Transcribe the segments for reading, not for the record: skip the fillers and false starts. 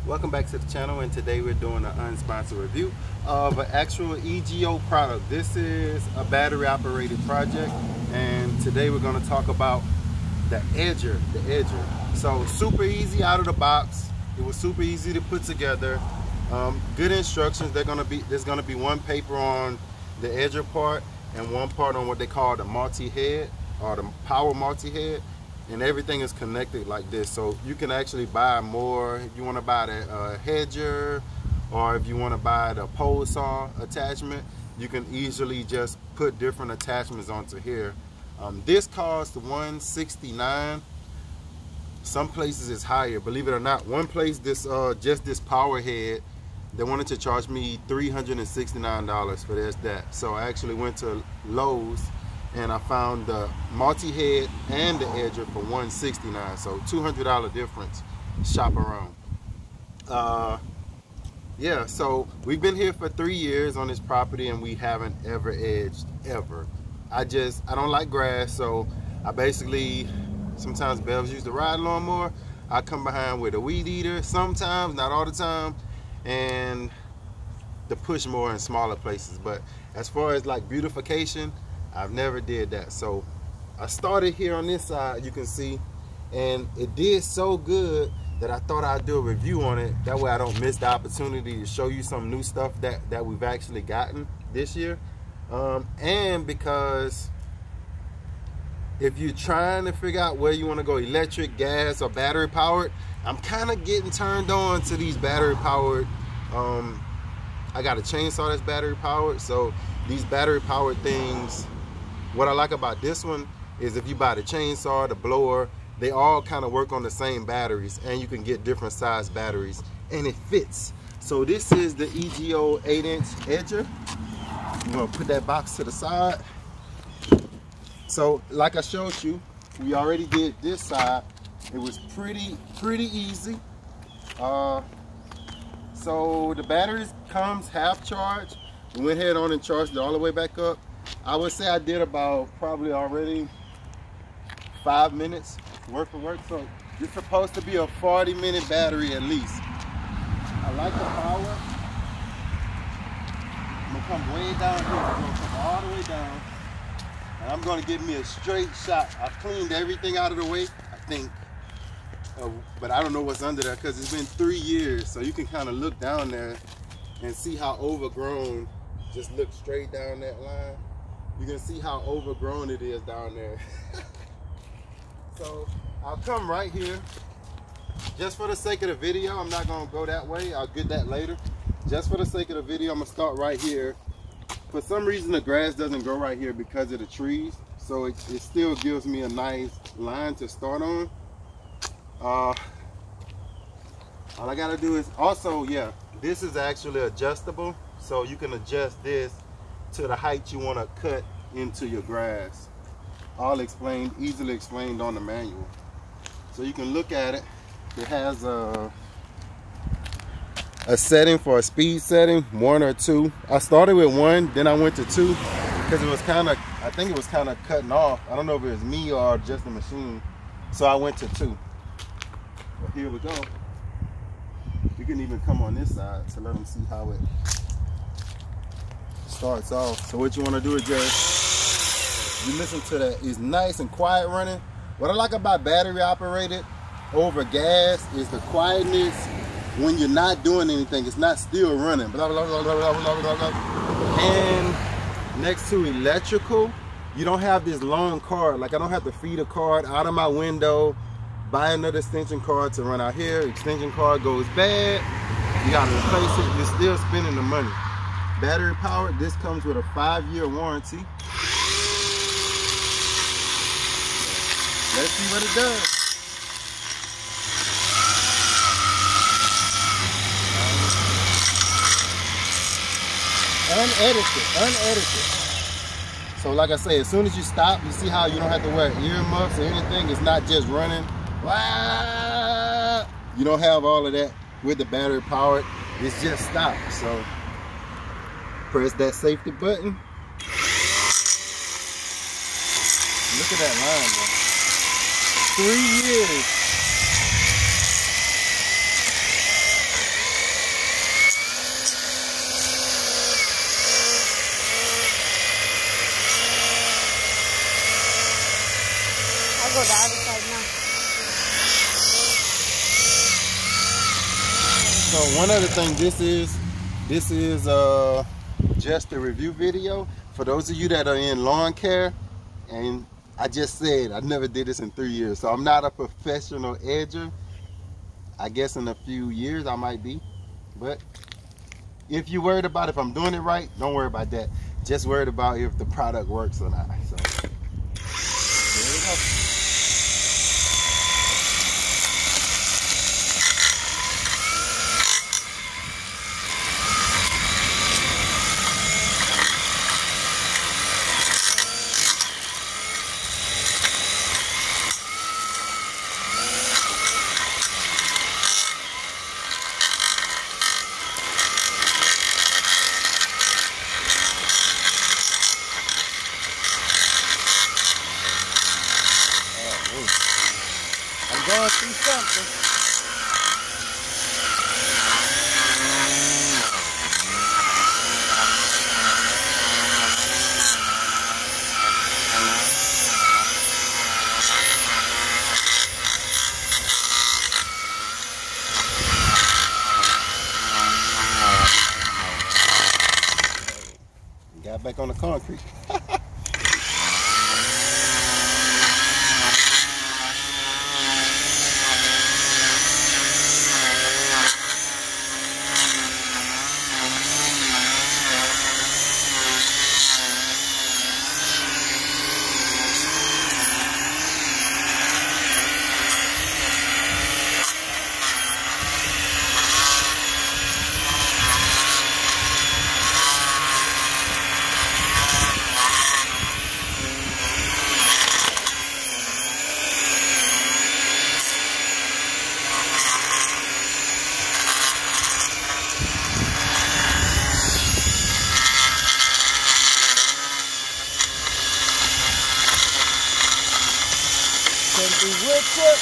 Welcome back to the channel, and today we're doing an unsponsored review of an actual EGO product. This is a battery operated project, and today we're going to talk about the EDGER. So super easy out of the box. It was super easy to put together. Good instructions. There's going to be one paper on the EDGER part and one part on what they call the multi-head or the power multi-head. And everything is connected like this, so you can actually buy more if you want to buy the EDGER, or if you want to buy the pole saw attachment, you can easily just put different attachments onto here. This costs $169. Some places it's higher, believe it or not. One place, just this power head, they wanted to charge me $369 for that. So I actually went to Lowe's and I found the multi-head and the EDGER for $169, so $200 difference. Shop around. Yeah, so we've been here for 3 years on this property and we haven't ever edged, ever. I don't like grass, so I basically, sometimes Bev's use the ride lawnmower. I come behind with a weed eater sometimes, not all the time, and the push more in smaller places. But as far as like beautification, I've never did that. So I started here on this side, you can see, and it did so good that I thought I'd do a review on it. That way I don't miss the opportunity to show you some new stuff that we've actually gotten this year. And because if you're trying to figure out where you want to go, electric, gas, or battery powered, I'm kind of getting turned on to these battery powered. I got a chainsaw that's battery powered, so these battery powered things, what I like about this one is if you buy the chainsaw, the blower, they all kind of work on the same batteries, and you can get different size batteries, and it fits. So this is the EGO 8-inch EDGER. I'm gonna put that box to the side. So like I showed you, we already did this side. It was pretty easy. So the batteries comes half charged. We went ahead on and charged it all the way back up. I would say I did about probably already 5 minutes worth of work. So it's supposed to be a 40-minute battery at least. I like the power. I'm gonna come way down here. I'm gonna come all the way down. And I'm gonna give me a straight shot. I cleaned everything out of the way, I think. But I don't know what's under there because it's been 3 years. So you can kind of look down there and see how overgrown. Just look straight down that line. You can see how overgrown it is down there. So I'll come right here. Just for the sake of the video, I'm not gonna go that way. I'll get that later. Just for the sake of the video, I'm gonna start right here. For some reason, the grass doesn't grow right here because of the trees. So it still gives me a nice line to start on. All I gotta do is also, yeah, this is actually adjustable. So you can adjust this to the height you want to cut into your grass. All explained, easily explained on the manual. So you can look at it. It has a setting for a speed setting, 1 or 2. I started with 1, then I went to 2 because it was kind of, I think it was kind of cutting off. I don't know if it was me or just the machine. So I went to 2. But here we go. You can even come on this side to let them see how it starts off. So what you want to do is just, you listen to that. It's nice and quiet running. What I like about battery operated over gas is the quietness when you're not doing anything. It's not still running. Blah, blah, blah, blah, blah, blah, blah, blah. And next to electrical, you don't have this long cord. Like I don't have to feed a cord out of my window, buy another extension cord to run out here. Extension cord goes bad, you gotta replace it. You're still spending the money. Battery powered, this comes with a 5-year warranty. Let's see what it does. Unedited. So like I say, as soon as you stop, you see how you don't have to wear earmuffs or anything. It's not just running. You don't have all of that with the battery powered. It's just stop. So press that safety button. Look at that line, bro. 3 years. the other side now. So one other thing, this is just a review video for those of you that are in lawn care. And I just said I never did this in 3 years, so I'm not a professional edger. I guess in a few years I might be, but if you're worried about if I'm doing it right, don't worry about that. Just worried about if the product works or not. So there we go. I'm going through something. Got back on the concrete. Wood chip.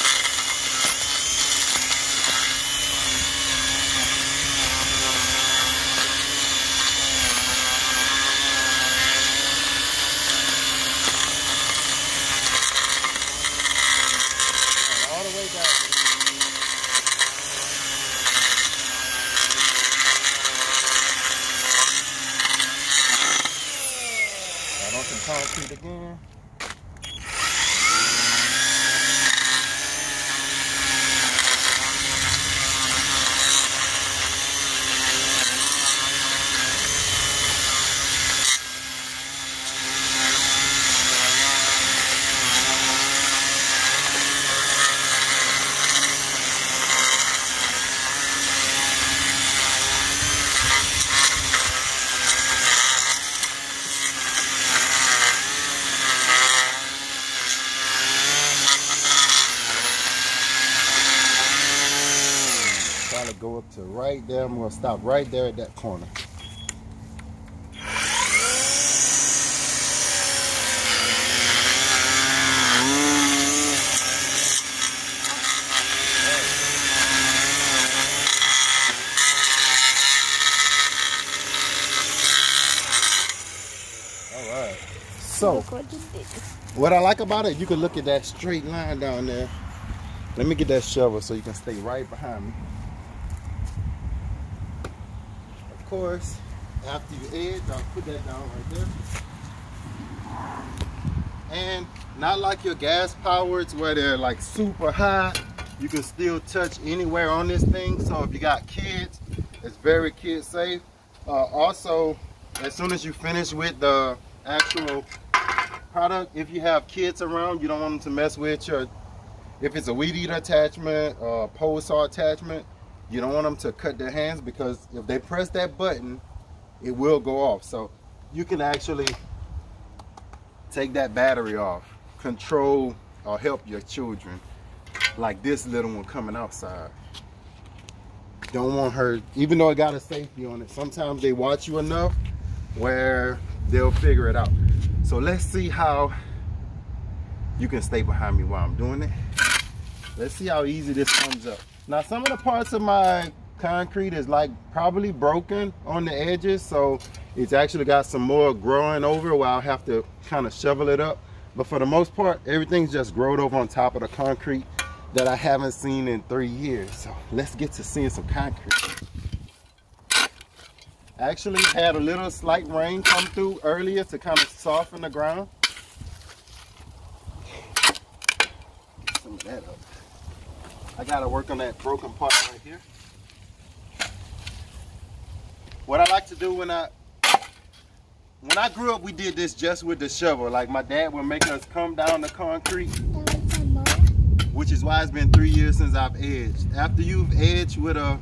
All the way down. Got on some concrete again. Go up to right there. I'm going to stop right there at that corner. All right. So, what I like about it, you can look at that straight line down there. Let me get that shovel so you can stay right behind me. Of course, after you edge, I'll put that down right there. And not like your gas powered where they're like super high, you can still touch anywhere on this thing. So if you got kids, it's very kid safe. Also, as soon as you finish with the actual product, if you have kids around, you don't want them to mess with your, if it's a weed eater attachment or pole saw attachment, you don't want them to cut their hands, because if they press that button, it will go off. So you can actually take that battery off, control or help your children, like this little one coming outside. Don't want her, even though it got a safety on it, sometimes they watch you enough where they'll figure it out. So let's see how you can stay behind me while I'm doing it. Let's see how easy this comes up. Now, some of the parts of my concrete is like probably broken on the edges, so it's actually got some more growing over where I'll have to kind of shovel it up. But for the most part, everything's just growed over on top of the concrete that I haven't seen in 3 years. So let's get to seeing some concrete. Actually had a little slight rain come through earlier to kind of soften the ground. Get some of that up. I gotta work on that broken part right here. What I like to do when I grew up, we did this just with the shovel. Like my dad would make us come down the concrete, which is why it's been 3 years since I've edged. After you've edged with a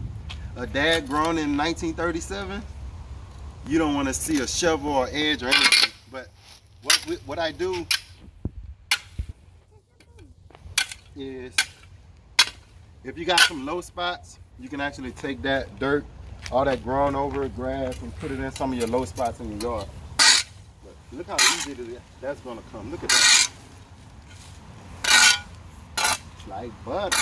dad grown in 1937, you don't want to see a shovel or edge or anything. But what I do is, if you got some low spots, you can actually take that dirt, all that grown over grass, and put it in some of your low spots in your yard. But look how easy that's gonna come. Look at that. It's like butter.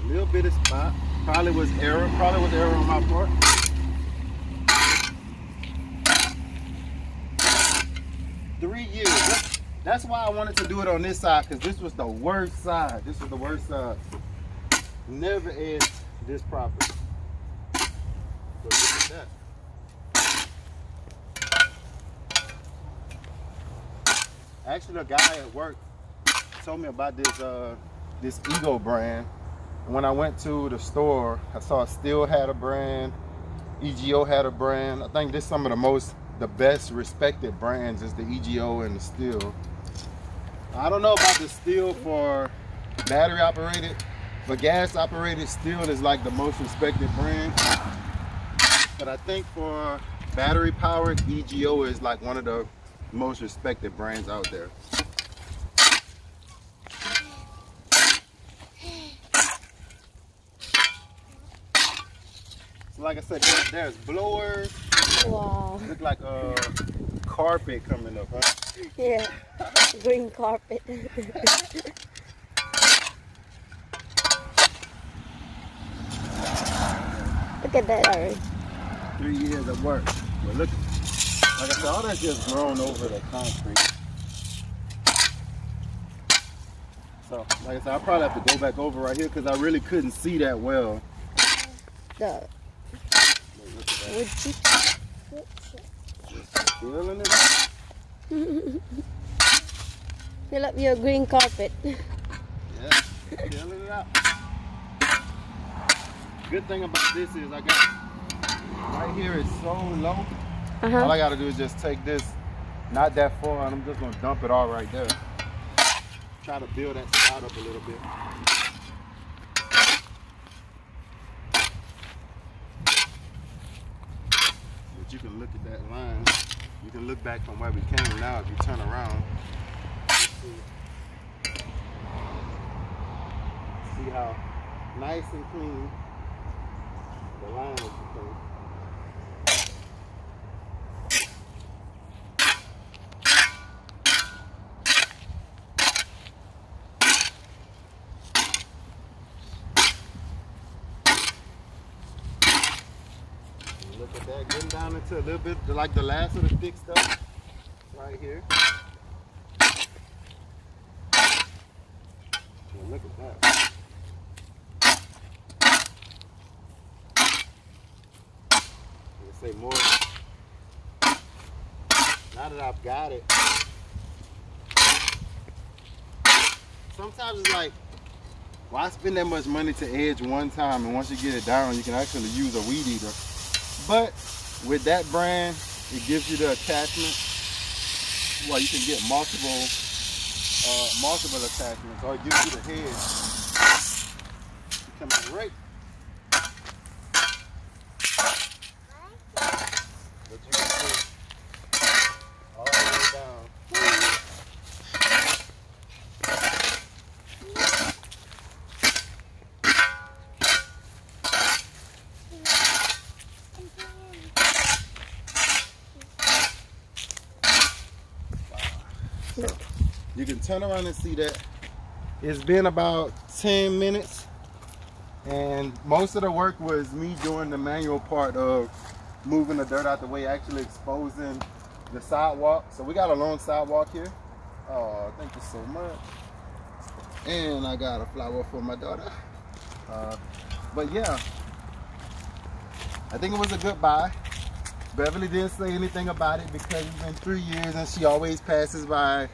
Little bit of spot. Probably was error on my part. Three years. That's why I wanted to do it on this side, because this was the worst side. This was the worst side. Never edged this property. But look at that. Actually, a guy at work told me about this EDGER brand. When I went to the store, I saw Steel had a brand, EDGER had a brand. I think this is some of the best respected brands is the EDGER and the Steel. I don't know about the Steel for battery operated, but gas operated Steel is like the most respected brand. But I think for battery powered, EDGER is like one of the most respected brands out there. Like I said, there's blowers. Wow. Look like a carpet coming up, huh? Yeah, green carpet. Look at that already. 3 years of work. But look, like I said, all that's just grown over the concrete. So, like I said, I'll probably have to go back over right here because I really couldn't see that well. Would you? Feeling it? Fill up your green carpet. Yeah, feeling it out. Good thing about this is I got, right here is so low. All I gotta do is just take this, not that far, and I'm just gonna dump it all right there. Try to build that spot up a little bit. You can look at that line. You can look back from where we came now if you turn around. See how nice and clean the line is become. Look at that, getting down into a little bit like the last of the thick stuff right here. Well, look at that. Let's say more. Now that I've got it, sometimes it's like, why spend that much money to edge one time, and once you get it down, you can actually use a weed eater. But with that brand, it gives you the attachment. Well, you can get multiple attachments, or it gives you the head. It comes right. But you can put all the way down. So you can turn around and see that. It's been about 10 minutes. And most of the work was me doing the manual part of moving the dirt out the way, actually exposing the sidewalk. So we got a long sidewalk here. Oh, thank you so much. And I got a flower for my daughter. But yeah, I think it was a good buy. Beverly didn't say anything about it because it's been 3 years and she always passes by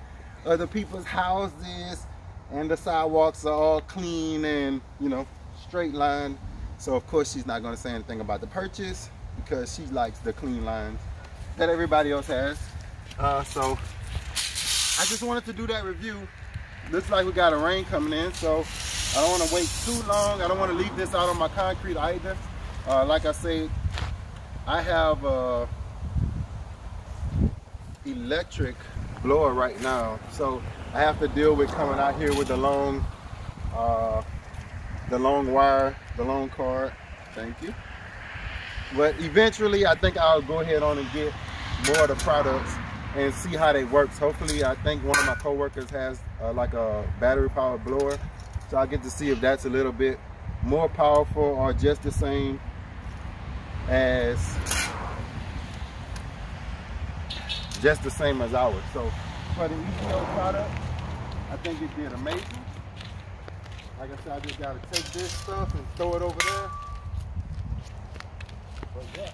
other people's houses and the sidewalks are all clean and, you know, straight line. So of course she's not going to say anything about the purchase because she likes the clean lines that everybody else has. So I just wanted to do that review. Looks like we got a rain coming in, so I don't want to wait too long. I don't want to leave this out on my concrete either. Like I said, I have a electric blower right now, so I have to deal with coming out here with the long wire, the long cord. Thank you. But eventually, I think I'll go ahead on and get more of the products and see how they work. Hopefully, I think one of my coworkers has like a battery powered blower, so I'll get to see if that's a little bit more powerful or just the same as ours. So for the EDGER product, I think it did amazing. Like I said, I just gotta take this stuff and throw it over there. But yeah.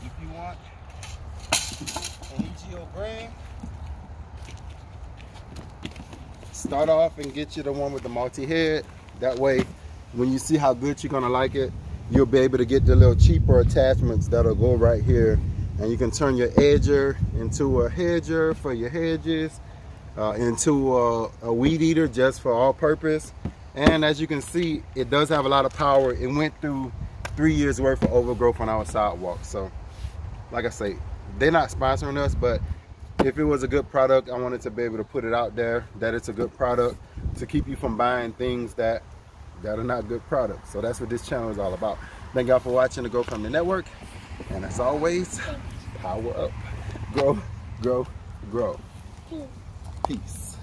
If you want an EDGER brand, start off and get you the one with the multi-head. That way, when you see how good you're gonna like it, you'll be able to get the little cheaper attachments that'll go right here. And you can turn your edger into a hedger for your hedges, into a weed eater just for all purpose. And as you can see, it does have a lot of power. It went through 3 years worth of overgrowth on our sidewalk. So like I say, they're not sponsoring us, but if it was a good product, I wanted to be able to put it out there that it's a good product to keep you from buying things that are not good products. So that's what this channel is all about. Thank y'all for watching the Grow Family Network. And as always, power up, grow, grow, grow. Peace.